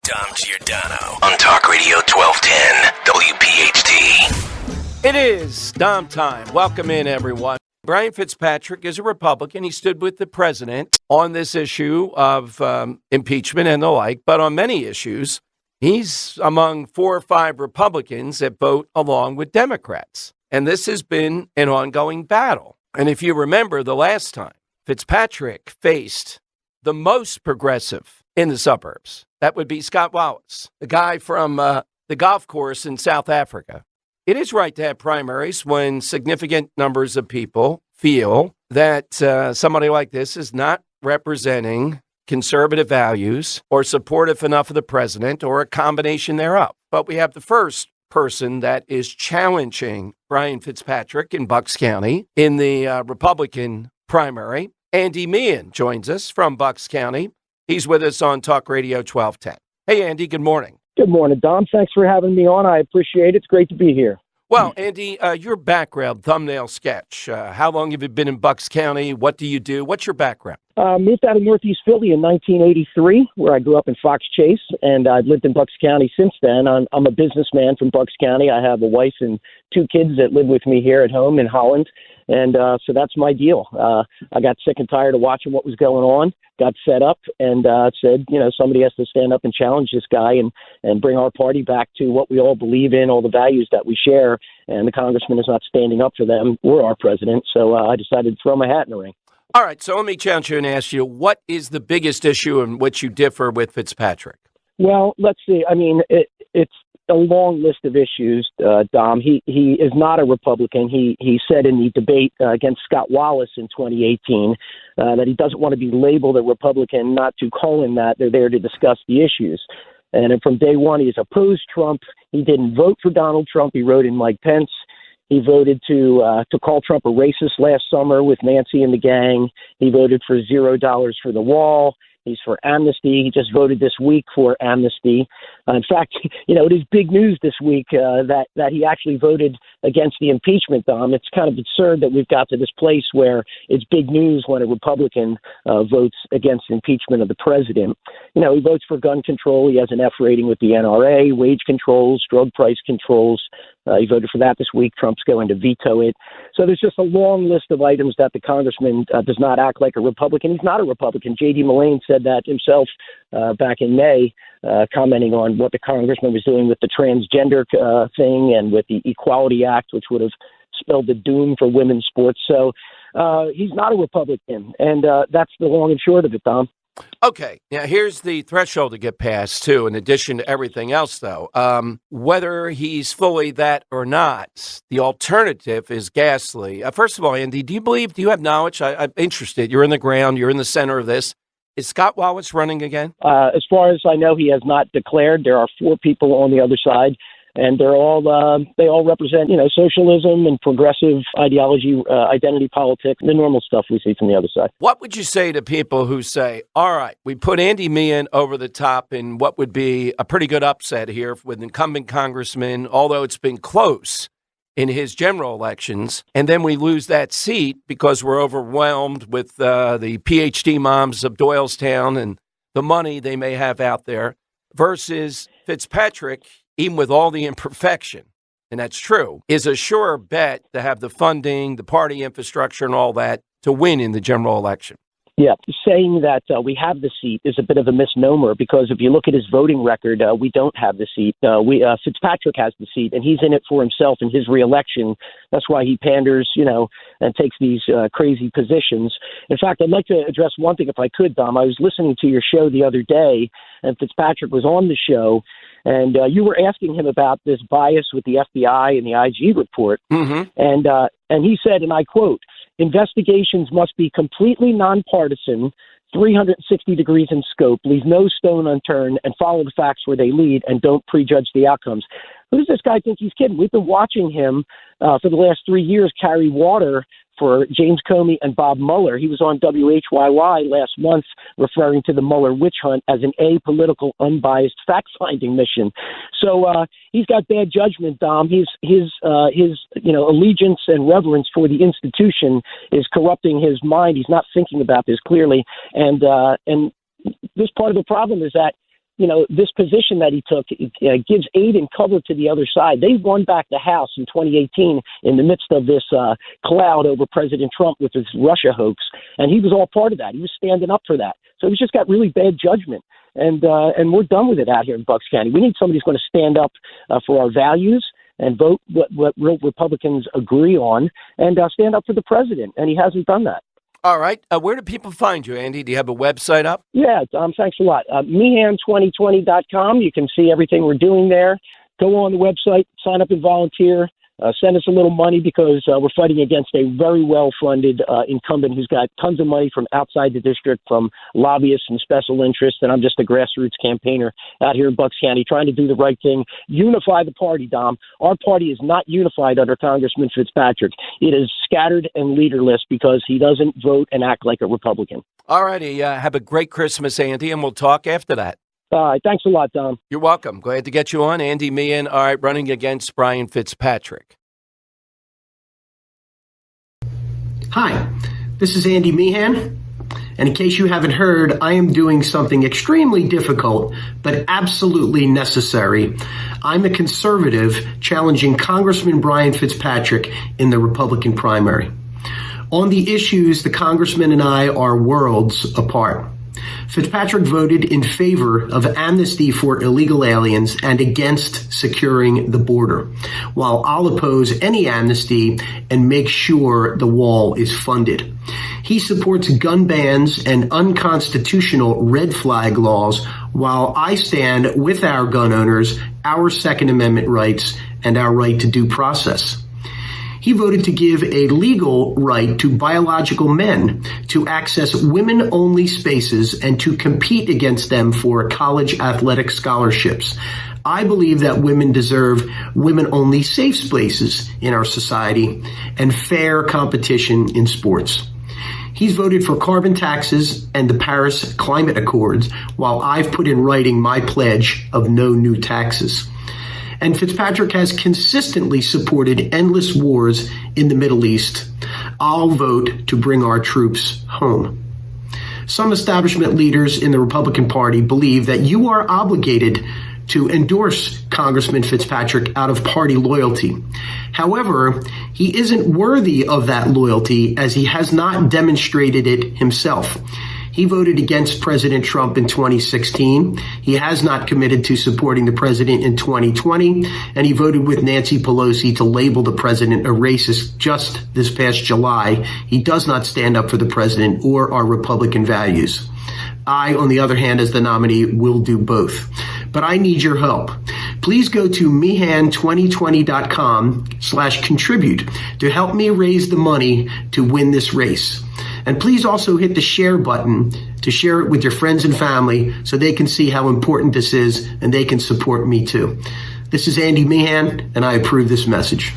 Dom Giordano on Talk Radio 1210 WPHT. It is Dom time. Welcome in, everyone. Brian Fitzpatrick is a Republican. He stood with the president on this issue of impeachment and the like, but on many issues, he's among 4 or 5 Republicans that vote along with Democrats. And this has been an ongoing battle. And if you remember the last time, Fitzpatrick faced the most progressive in the suburbs. That would be Scott Wallace, the guy from the golf course in South Africa. It is right to have primaries when significant numbers of people feel that somebody like this is not representing conservative values or supportive enough of the president or a combination thereof. But we have the first person that is challenging Brian Fitzpatrick in Bucks County in the Republican primary. Andy Meehan joins us from Bucks County. He's with us on Talk Radio 1210. Hey, Andy, good morning. Good morning, Dom. Thanks for having me on. I appreciate it. It's great to be here. Well, Andy, your background, thumbnail sketch. How long have you been in Bucks County? What do you do? What's your background? Moved out of Northeast Philly in 1983, where I grew up in Fox Chase, and I've lived in Bucks County since then. I'm a businessman from Bucks County. I have a wife and 2 kids that live with me here at home in Holland, and so that's my deal. I got sick and tired of watching what was going on, got fed up, and said, somebody has to stand up and challenge this guy and bring our party back to what we all believe in, all the values that we share, and the congressman is not standing up for them or our president, so I decided to throw my hat in the ring. All right, so let me challenge you and ask you, what is the biggest issue in which you differ with Fitzpatrick? Well, let's see. I mean, it's a long list of issues, Dom. He is not a Republican. He said in the debate against Scott Wallace in 2018 that he doesn't want to be labeled a Republican, not to call him that. They're there to discuss the issues. And from day one, he's opposed Trump. He didn't vote for Donald Trump. He wrote in Mike Pence. He voted to call Trump a racist last summer with Nancy and the gang. He voted for $0 for the wall. He's for amnesty. He just voted this week for amnesty. In fact, it is big news this week that he actually voted against the impeachment, Dom. It's kind of absurd that we've got to this place where it's big news when a Republican votes against impeachment of the president. He votes for gun control. He has an F rating with the NRA, wage controls, drug price controls. He voted for that this week. Trump's going to veto it. So there's just a long list of items that the congressman does not act like a Republican. He's not a Republican. J.D. Mullane said that himself back in May, commenting on what the congressman was doing with the transgender thing and with the Equality Act, which would have spelled the doom for women's sports. So he's not a Republican, and that's the long and short of it, Tom. Okay, now here's the threshold to get past, too, in addition to everything else, though. Whether he's fully that or not, the alternative is ghastly. First of all, Andy, do you have knowledge? I'm interested. You're in the ground. You're in the center of this. Is Scott Wallace running again? As far as I know, he has not declared. There are 4 people on the other side, and they all represent, socialism and progressive ideology, identity politics, the normal stuff we see from the other side. What would you say to people who say, all right, we put Andy Meehan over the top in what would be a pretty good upset here with incumbent congressman, although it's been close in his general elections, and then we lose that seat because we're overwhelmed with the PhD moms of Doylestown and the money they may have out there, versus Fitzpatrick, even with all the imperfection, and that's true, is a sure bet to have the funding, the party infrastructure, and all that to win in the general election. Yeah, saying that we have the seat is a bit of a misnomer because if you look at his voting record, we don't have the seat. Fitzpatrick has the seat, and he's in it for himself and his reelection. That's why he panders, and takes these crazy positions. In fact, I'd like to address one thing if I could, Dom. I was listening to your show the other day, and Fitzpatrick was on the show, and you were asking him about this bias with the FBI and the IG report. Mm-hmm. And he said, and I quote, "Investigations must be completely nonpartisan, 360 degrees in scope, leave no stone unturned, and follow the facts where they lead, and don't prejudge the outcomes." Who does this guy think he's kidding? We've been watching him for the last 3 years carry water for James Comey and Bob Mueller. He was on WHYY last month referring to the Mueller witch hunt as an apolitical, unbiased fact-finding mission. So he's got bad judgment, Dom. His allegiance and reverence for the institution is corrupting his mind. He's not thinking about this clearly. And this part of the problem is that this position that he took gives aid and cover to the other side. They won back the House in 2018 in the midst of this cloud over President Trump with his Russia hoax, and he was all part of that. He was standing up for that. So he's just got really bad judgment, and we're done with it out here in Bucks County. We need somebody who's going to stand up for our values and vote what real Republicans agree on, and stand up for the president, and he hasn't done that. All right. Where do people find you, Andy? Do you have a website up? Yeah, thanks a lot. Meehan2020.com. You can see everything we're doing there. Go on the website, sign up and volunteer. Send us a little money because we're fighting against a very well-funded incumbent who's got tons of money from outside the district, from lobbyists and special interests, and I'm just a grassroots campaigner out here in Bucks County trying to do the right thing, unify the party, Dom. Our party is not unified under Congressman Fitzpatrick. It is scattered and leaderless because he doesn't vote and act like a Republican. All righty. Have a great Christmas, Andy, and we'll talk after that. All right. Thanks a lot, Dom. You're welcome. Glad to get you on. Andy Meehan, all right, running against Brian Fitzpatrick. Hi, this is Andy Meehan. And in case you haven't heard, I am doing something extremely difficult, but absolutely necessary. I'm a conservative challenging Congressman Brian Fitzpatrick in the Republican primary. On the issues, the congressman and I are worlds apart. Fitzpatrick voted in favor of amnesty for illegal aliens and against securing the border, while I'll oppose any amnesty and make sure the wall is funded. He supports gun bans and unconstitutional red flag laws, while I stand with our gun owners, our Second Amendment rights, and our right to due process. He voted to give a legal right to biological men to access women-only spaces and to compete against them for college athletic scholarships. I believe that women deserve women-only safe spaces in our society and fair competition in sports. He's voted for carbon taxes and the Paris Climate Accords, while I've put in writing my pledge of no new taxes. And Fitzpatrick has consistently supported endless wars in the Middle East. I'll vote to bring our troops home. Some establishment leaders in the Republican Party believe that you are obligated to endorse Congressman Fitzpatrick out of party loyalty. However, he isn't worthy of that loyalty as he has not demonstrated it himself. He voted against President Trump in 2016. He has not committed to supporting the president in 2020, and he voted with Nancy Pelosi to label the president a racist just this past July. He does not stand up for the president or our Republican values. I, on the other hand, as the nominee, will do both. But I need your help. Please go to Meehan2020.com/contribute to help me raise the money to win this race. And please also hit the share button to share it with your friends and family so they can see how important this is and they can support me too. This is Andy Meehan, and I approve this message.